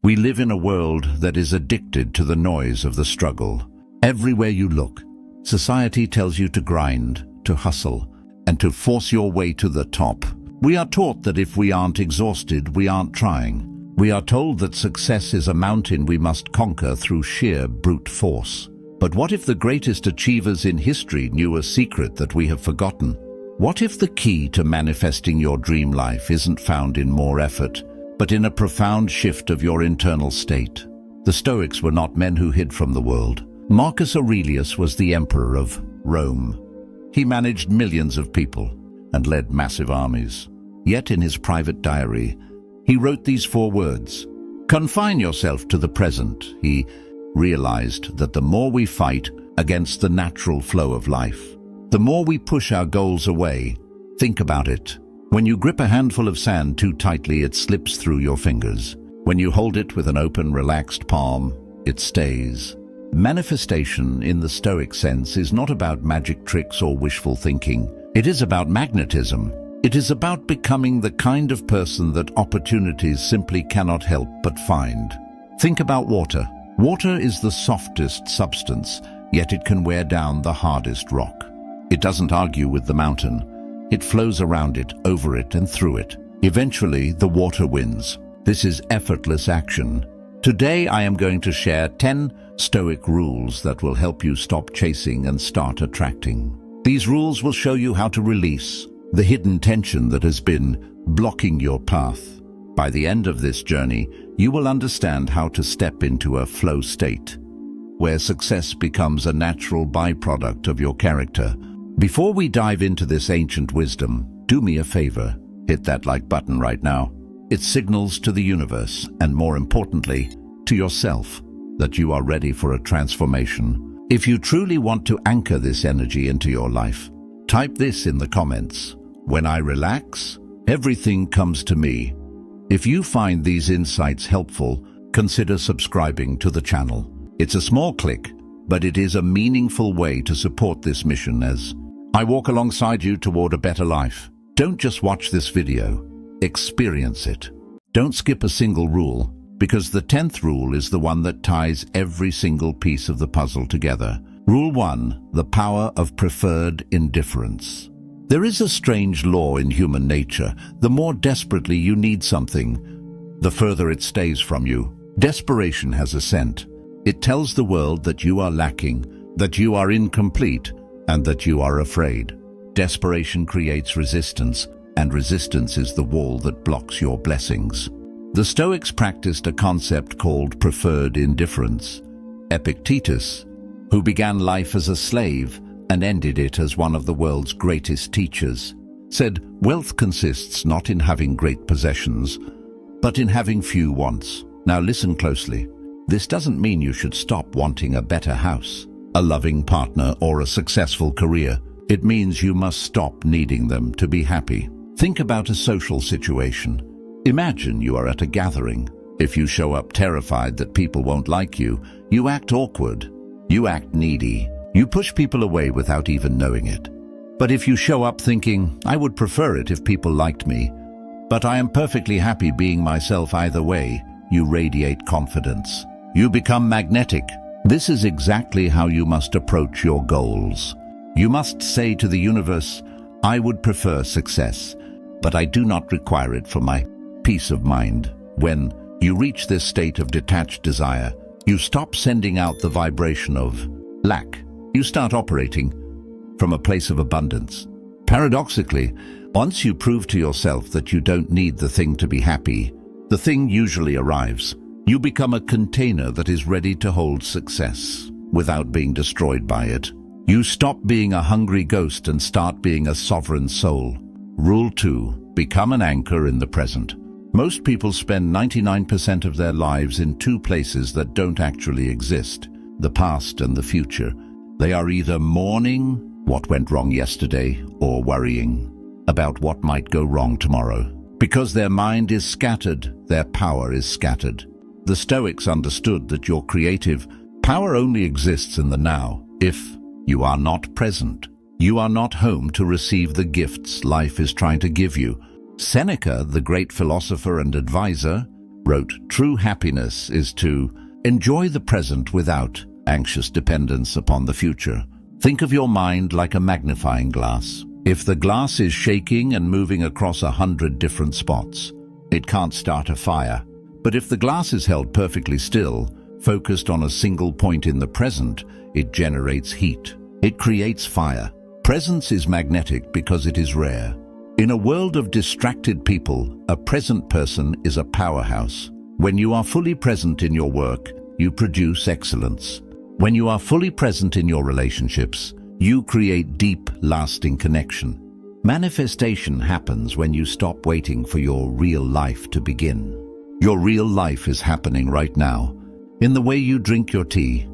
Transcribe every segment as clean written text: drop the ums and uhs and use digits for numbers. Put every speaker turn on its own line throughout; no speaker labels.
We live in a world that is addicted to the noise of the struggle. Everywhere you look, society tells you to grind, to hustle, and to force your way to the top. We are taught that if we aren't exhausted, we aren't trying. We are told that success is a mountain we must conquer through sheer brute force. But what if the greatest achievers in history knew a secret that we have forgotten? What if the key to manifesting your dream life isn't found in more effort, but in a profound shift of your internal state? The Stoics were not men who hid from the world. Marcus Aurelius was the emperor of Rome. He managed millions of people and led massive armies. Yet in his private diary, he wrote these 4 words: "Confine yourself to the present." He realized that the more we fight against the natural flow of life, the more we push our goals away. Think about it. When you grip a handful of sand too tightly, it slips through your fingers. When you hold it with an open, relaxed palm, it stays. Manifestation in the Stoic sense is not about magic tricks or wishful thinking. It is about magnetism. It is about becoming the kind of person that opportunities simply cannot help but find. Think about water. Water is the softest substance, yet it can wear down the hardest rock. It doesn't argue with the mountain. It flows around it, over it, and through it. Eventually, the water wins. This is effortless action. Today, I am going to share 10 Stoic rules that will help you stop chasing and start attracting. These rules will show you how to release the hidden tension that has been blocking your path. By the end of this journey, you will understand how to step into a flow state, where success becomes a natural byproduct of your character. Before we dive into this ancient wisdom, do me a favor. Hit that like button right now. It signals to the universe, and more importantly, to yourself, that you are ready for a transformation. If you truly want to anchor this energy into your life, type this in the comments: "When I relax, everything comes to me." If you find these insights helpful, consider subscribing to the channel. It's a small click, but it is a meaningful way to support this mission as I walk alongside you toward a better life. Don't just watch this video, experience it. Don't skip a single rule, because the 10th rule is the one that ties every single piece of the puzzle together. Rule 1, the power of preferred indifference. There is a strange law in human nature. The more desperately you need something, the further it stays from you. Desperation has a scent. It tells the world that you are lacking, that you are incomplete, and that you are afraid. Desperation creates resistance, and resistance is the wall that blocks your blessings. The Stoics practiced a concept called preferred indifference. Epictetus, who began life as a slave and ended it as one of the world's greatest teachers, said, "Wealth consists not in having great possessions, but in having few wants." Now listen closely. This doesn't mean you should stop wanting a better house, a loving partner, or a successful career. It means you must stop needing them to be happy. Think about a social situation. Imagine you are at a gathering. If you show up terrified that people won't like you, you act awkward. You act needy. You push people away without even knowing it. But if you show up thinking, "I would prefer it if people liked me, but I am perfectly happy being myself either way," you radiate confidence. You become magnetic. This is exactly how you must approach your goals. You must say to the universe, "I would prefer success, but I do not require it for my peace of mind." When you reach this state of detached desire, you stop sending out the vibration of lack. You start operating from a place of abundance. Paradoxically, once you prove to yourself that you don't need the thing to be happy, the thing usually arrives. You become a container that is ready to hold success without being destroyed by it. You stop being a hungry ghost and start being a sovereign soul. Rule 2, become an anchor in the present. Most people spend 99% of their lives in 2 places that don't actually exist: the past and the future. They are either mourning what went wrong yesterday or worrying about what might go wrong tomorrow. Because their mind is scattered, their power is scattered. The Stoics understood that your creative power only exists in the now. If you are not present, you are not home to receive the gifts life is trying to give you. Seneca, the great philosopher and advisor, wrote, "True happiness is to enjoy the present without anxious dependence upon the future. Think of your mind like a magnifying glass. If the glass is shaking and moving across 100 different spots, it can't start a fire. But if the glass is held perfectly still, focused on a single point in the present, it generates heat. It creates fire. Presence is magnetic because it is rare. In a world of distracted people, a present person is a powerhouse. When you are fully present in your work, you produce excellence. When you are fully present in your relationships, you create deep, lasting connection. Manifestation happens when you stop waiting for your real life to begin. Your real life is happening right now, in the way you drink your tea,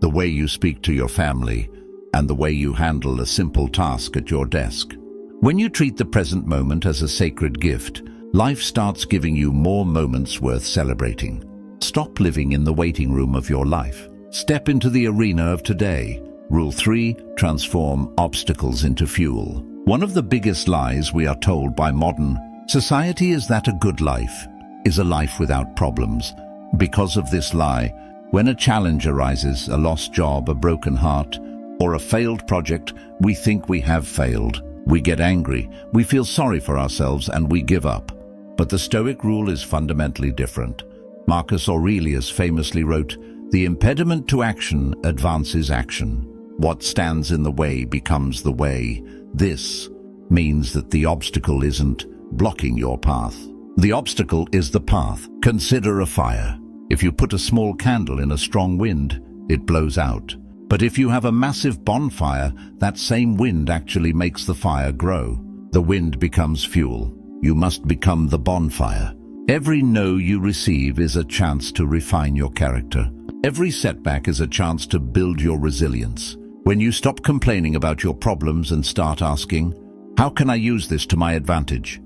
the way you speak to your family, and the way you handle a simple task at your desk. When you treat the present moment as a sacred gift, life starts giving you more moments worth celebrating. Stop living in the waiting room of your life. Step into the arena of today. Rule 3, transform obstacles into fuel. One of the biggest lies we are told by modern society is that a good life is a life without problems. Because of this lie, when a challenge arises, a lost job, a broken heart, or a failed project, we think we have failed. We get angry, we feel sorry for ourselves, and we give up. But the Stoic rule is fundamentally different. Marcus Aurelius famously wrote, "The impediment to action advances action. What stands in the way becomes the way." This means that the obstacle isn't blocking your path. The obstacle is the path. Consider a fire. If you put a small candle in a strong wind, it blows out. But if you have a massive bonfire, that same wind actually makes the fire grow. The wind becomes fuel. You must become the bonfire. Every no you receive is a chance to refine your character. Every setback is a chance to build your resilience. When you stop complaining about your problems and start asking, "How can I use this to my advantage?"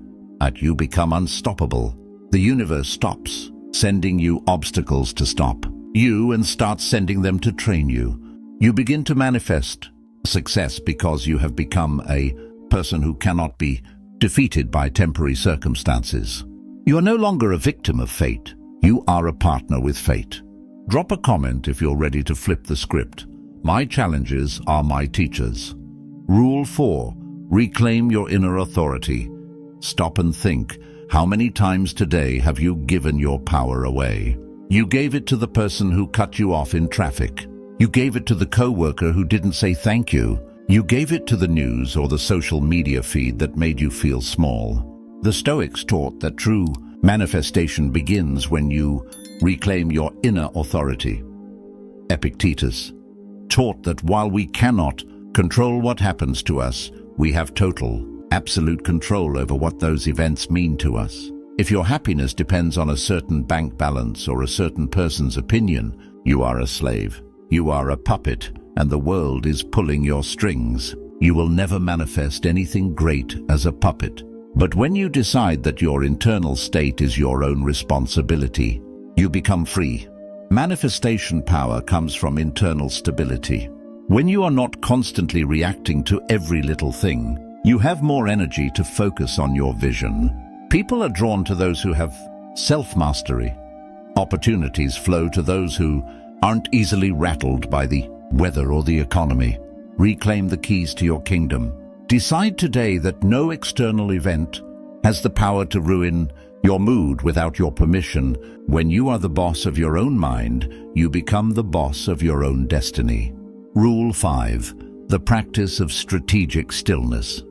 you become unstoppable. The universe stops sending you obstacles to stop you and starts sending them to train you. You begin to manifest success because you have become a person who cannot be defeated by temporary circumstances. You are no longer a victim of fate. You are a partner with fate. Drop a comment if you're ready to flip the script. My challenges are my teachers. Rule 4. Reclaim your inner authority. Stop and think. How many times today have you given your power away? You gave it to the person who cut you off in traffic. You gave it to the co-worker who didn't say thank you. You gave it to the news or the social media feed that made you feel small. The Stoics taught that true manifestation begins when you reclaim your inner authority. Epictetus taught that while we cannot control what happens to us, we have total, absolute control over what those events mean to us. If your happiness depends on a certain bank balance or a certain person's opinion, you are a slave. You are a puppet, and the world is pulling your strings. You will never manifest anything great as a puppet. But when you decide that your internal state is your own responsibility, you become free. Manifestation power comes from internal stability. When you are not constantly reacting to every little thing, you have more energy to focus on your vision. People are drawn to those who have self-mastery. Opportunities flow to those who aren't easily rattled by the weather or the economy. Reclaim the keys to your kingdom. Decide today that no external event has the power to ruin your mood without your permission. When you are the boss of your own mind, you become the boss of your own destiny. Rule 5. The practice of strategic stillness.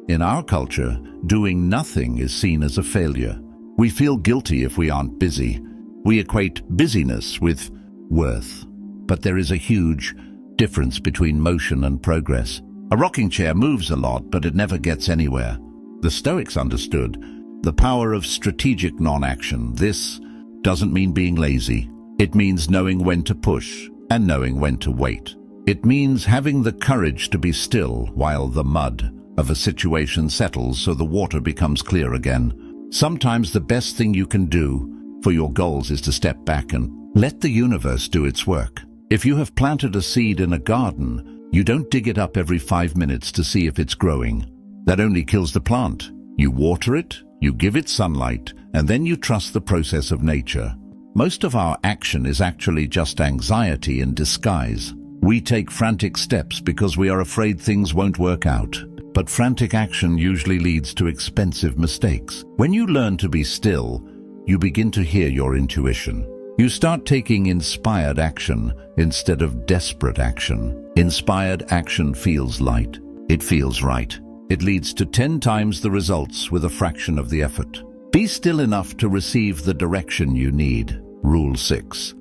In our culture, doing nothing is seen as a failure. We feel guilty if we aren't busy. We equate busyness with worth. But there is a huge difference between motion and progress. A rocking chair moves a lot, but it never gets anywhere. The Stoics understood the power of strategic non-action. This doesn't mean being lazy. It means knowing when to push and knowing when to wait. It means having the courage to be still while the mud of a situation settles so the water becomes clear again. Sometimes the best thing you can do for your goals is to step back and let the universe do its work. If you have planted a seed in a garden, you don't dig it up every 5 minutes to see if it's growing. That only kills the plant. You water it, you give it sunlight, and then you trust the process of nature. Most of our action is actually just anxiety in disguise. We take frantic steps because we are afraid things won't work out. But frantic action usually leads to expensive mistakes. When you learn to be still, you begin to hear your intuition. You start taking inspired action instead of desperate action. Inspired action feels light. It feels right. It leads to 10 times the results with a fraction of the effort. Be still enough to receive the direction you need. Rule 6.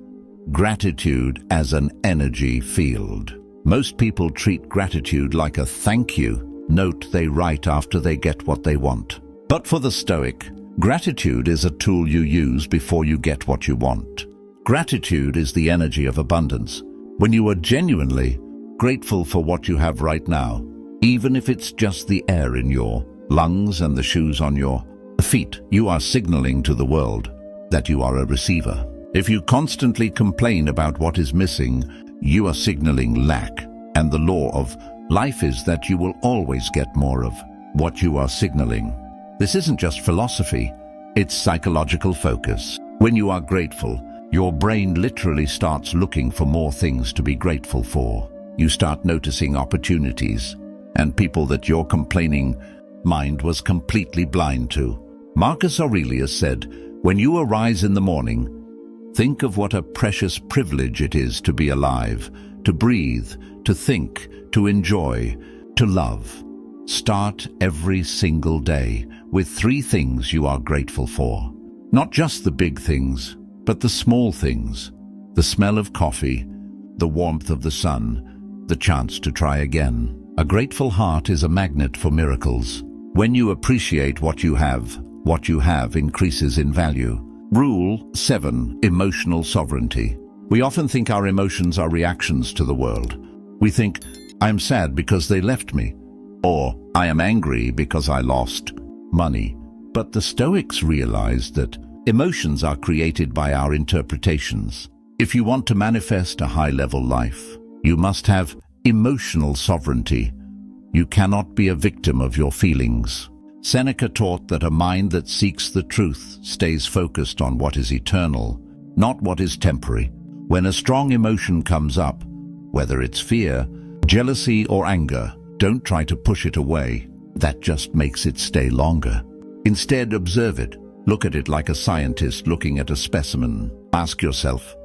Gratitude as an energy field. Most people treat gratitude like a thank you note they write after they get what they want. But for the Stoic, gratitude is a tool you use before you get what you want. Gratitude is the energy of abundance. When you are genuinely grateful for what you have right now, even if it's just the air in your lungs and the shoes on your feet, you are signaling to the world that you are a receiver. If you constantly complain about what is missing, you are signaling lack. And the law of life is that you will always get more of what you are signaling. This isn't just philosophy, it's psychological focus. When you are grateful, your brain literally starts looking for more things to be grateful for. You start noticing opportunities and people that your complaining mind was completely blind to. Marcus Aurelius said, "When you arise in the morning, think of what a precious privilege it is to be alive, to breathe, to think, to enjoy, to love." Start every single day with 3 things you are grateful for. Not just the big things, but the small things. The smell of coffee, the warmth of the sun, the chance to try again. A grateful heart is a magnet for miracles. When you appreciate what you have increases in value. Rule 7. Emotional sovereignty. We often think our emotions are reactions to the world. We think, I am sad because they left me, or I am angry because I lost money. But the Stoics realized that emotions are created by our interpretations. If you want to manifest a high-level life, you must have emotional sovereignty. You cannot be a victim of your feelings. Seneca taught that a mind that seeks the truth stays focused on what is eternal, not what is temporary. When a strong emotion comes up, whether it's fear, jealousy, or anger, don't try to push it away. That just makes it stay longer. Instead, observe it. Look at it like a scientist looking at a specimen. Ask yourself,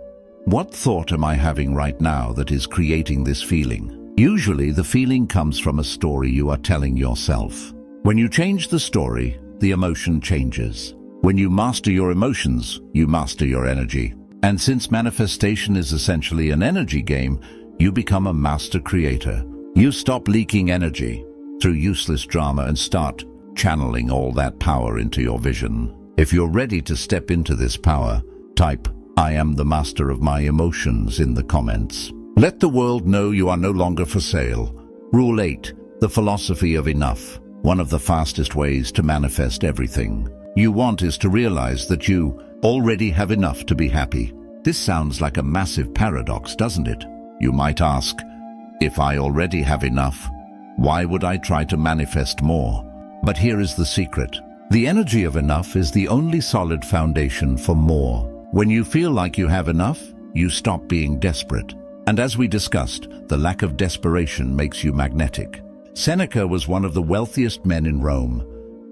what thought am I having right now that is creating this feeling? Usually, the feeling comes from a story you are telling yourself. When you change the story, the emotion changes. When you master your emotions, you master your energy. And since manifestation is essentially an energy game, you become a master creator. You stop leaking energy through useless drama and start channeling all that power into your vision. If you're ready to step into this power, type, "I am the master of my emotions" in the comments. Let the world know you are no longer for sale. Rule 8. The philosophy of enough. One of the fastest ways to manifest everything you want is to realize that you already have enough to be happy. This sounds like a massive paradox, doesn't it? You might ask, if I already have enough, why would I try to manifest more? But here is the secret. The energy of enough is the only solid foundation for more. When you feel like you have enough, you stop being desperate. And as we discussed, the lack of desperation makes you magnetic. Seneca was one of the wealthiest men in Rome,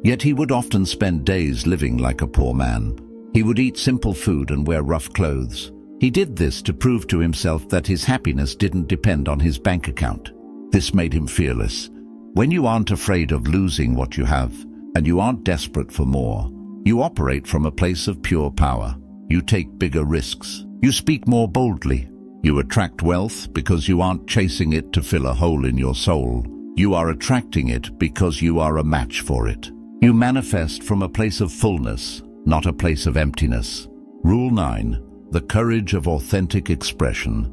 yet he would often spend days living like a poor man. He would eat simple food and wear rough clothes. He did this to prove to himself that his happiness didn't depend on his bank account. This made him fearless. When you aren't afraid of losing what you have, and you aren't desperate for more, you operate from a place of pure power. You take bigger risks. You speak more boldly. You attract wealth because you aren't chasing it to fill a hole in your soul. You are attracting it because you are a match for it. You manifest from a place of fullness, not a place of emptiness. Rule 9. The courage of authentic expression.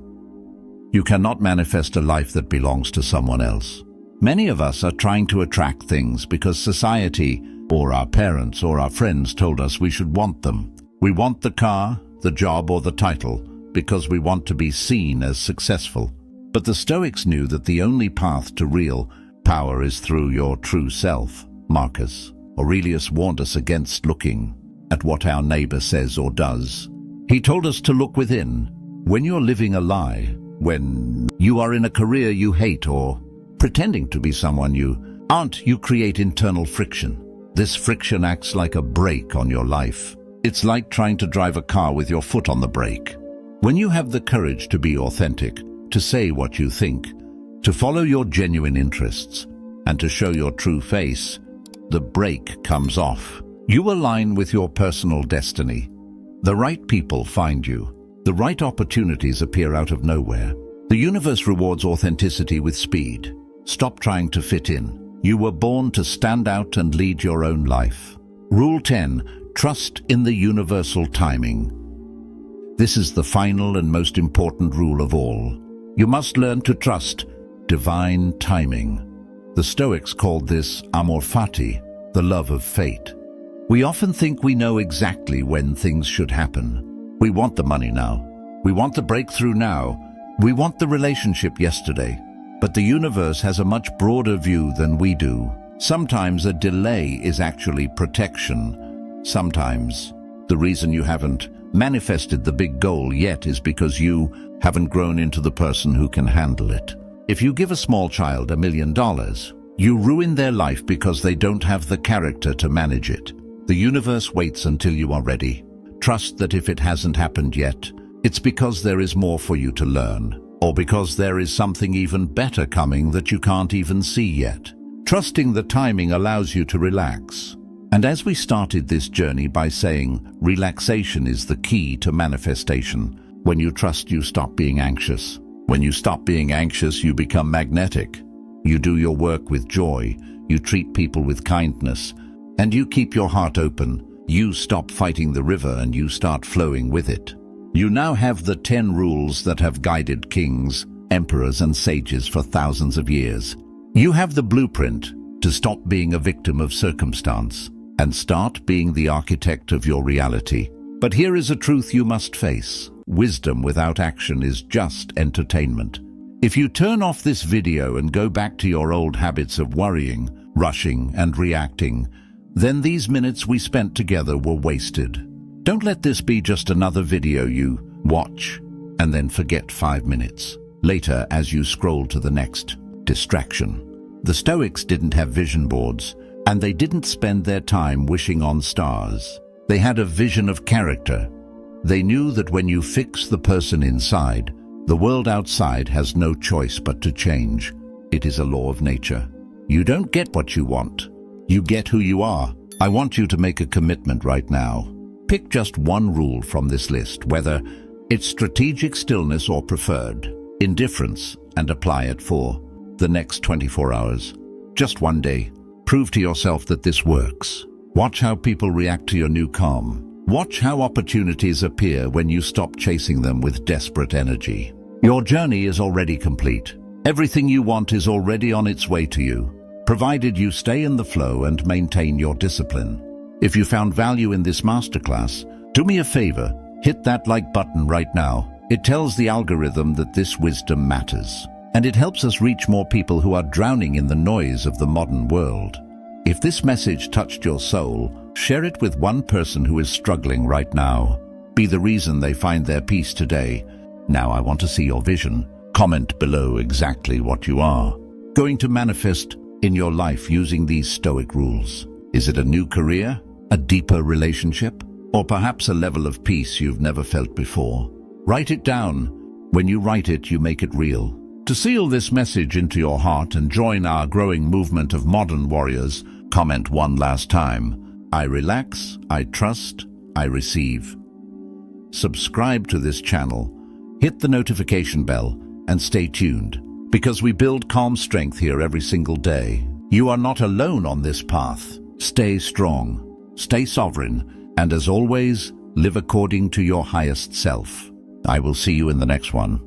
You cannot manifest a life that belongs to someone else. Many of us are trying to attract things because society, or our parents, or our friends told us we should want them. We want the car, the job, or the title because we want to be seen as successful. But the Stoics knew that the only path to real power is through your true self. Marcus Aurelius warned us against looking at what our neighbor says or does. He told us to look within. When you're living a lie, when you are in a career you hate or pretending to be someone you aren't, you create internal friction. This friction acts like a brake on your life. It's like trying to drive a car with your foot on the brake. When you have the courage to be authentic, to say what you think, to follow your genuine interests, and to show your true face, the brake comes off. You align with your personal destiny. The right people find you. The right opportunities appear out of nowhere. The universe rewards authenticity with speed. Stop trying to fit in. You were born to stand out and lead your own life. Rule 10. Trust in the universal timing. This is the final and most important rule of all. You must learn to trust divine timing. The Stoics called this amor fati, the love of fate. We often think we know exactly when things should happen. We want the money now. We want the breakthrough now. We want the relationship yesterday. But the universe has a much broader view than we do. Sometimes a delay is actually protection. Sometimes the reason you haven't manifested the big goal yet is because you haven't grown into the person who can handle it. If you give a small child $1 million, you ruin their life because they don't have the character to manage it. The universe waits until you are ready. Trust that if it hasn't happened yet, it's because there is more for you to learn, or because there is something even better coming that you can't even see yet. Trusting the timing allows you to relax. And as we started this journey by saying, relaxation is the key to manifestation. When you trust, you stop being anxious. When you stop being anxious, you become magnetic. You do your work with joy. You treat people with kindness. And you keep your heart open. You stop fighting the river and you start flowing with it. You now have the 10 rules that have guided kings, emperors, and sages for thousands of years. You have the blueprint to stop being a victim of circumstance and start being the architect of your reality. But here is a truth you must face. Wisdom without action is just entertainment. If you turn off this video and go back to your old habits of worrying, rushing, and reacting, then these minutes we spent together were wasted. Don't let this be just another video you watch and then forget 5 minutes later as you scroll to the next distraction. The Stoics didn't have vision boards, and they didn't spend their time wishing on stars. They had a vision of character. They knew that when you fix the person inside, the world outside has no choice but to change. It is a law of nature. You don't get what you want. You get who you are. I want you to make a commitment right now. Pick just one rule from this list, whether it's strategic stillness or preferred indifference, and apply it for the next 24 hours. Just one day. Prove to yourself that this works. Watch how people react to your new calm. Watch how opportunities appear when you stop chasing them with desperate energy. Your journey is already complete. Everything you want is already on its way to you, provided you stay in the flow and maintain your discipline. If you found value in this masterclass, do me a favor, hit that like button right now. It tells the algorithm that this wisdom matters, and it helps us reach more people who are drowning in the noise of the modern world. If this message touched your soul, share it with one person who is struggling right now. Be the reason they find their peace today. Now I want to see your vision. Comment below exactly what you are going to manifest in your life using these Stoic rules. Is it a new career, a deeper relationship, or perhaps a level of peace you've never felt before? Write it down. When you write it, you make it real. To seal this message into your heart and join our growing movement of modern warriors, comment one last time. I relax, I trust, I receive. Subscribe to this channel, hit the notification bell, and stay tuned, because we build calm strength here every single day. You are not alone on this path. Stay strong, stay sovereign, and as always, live according to your highest self. I will see you in the next one.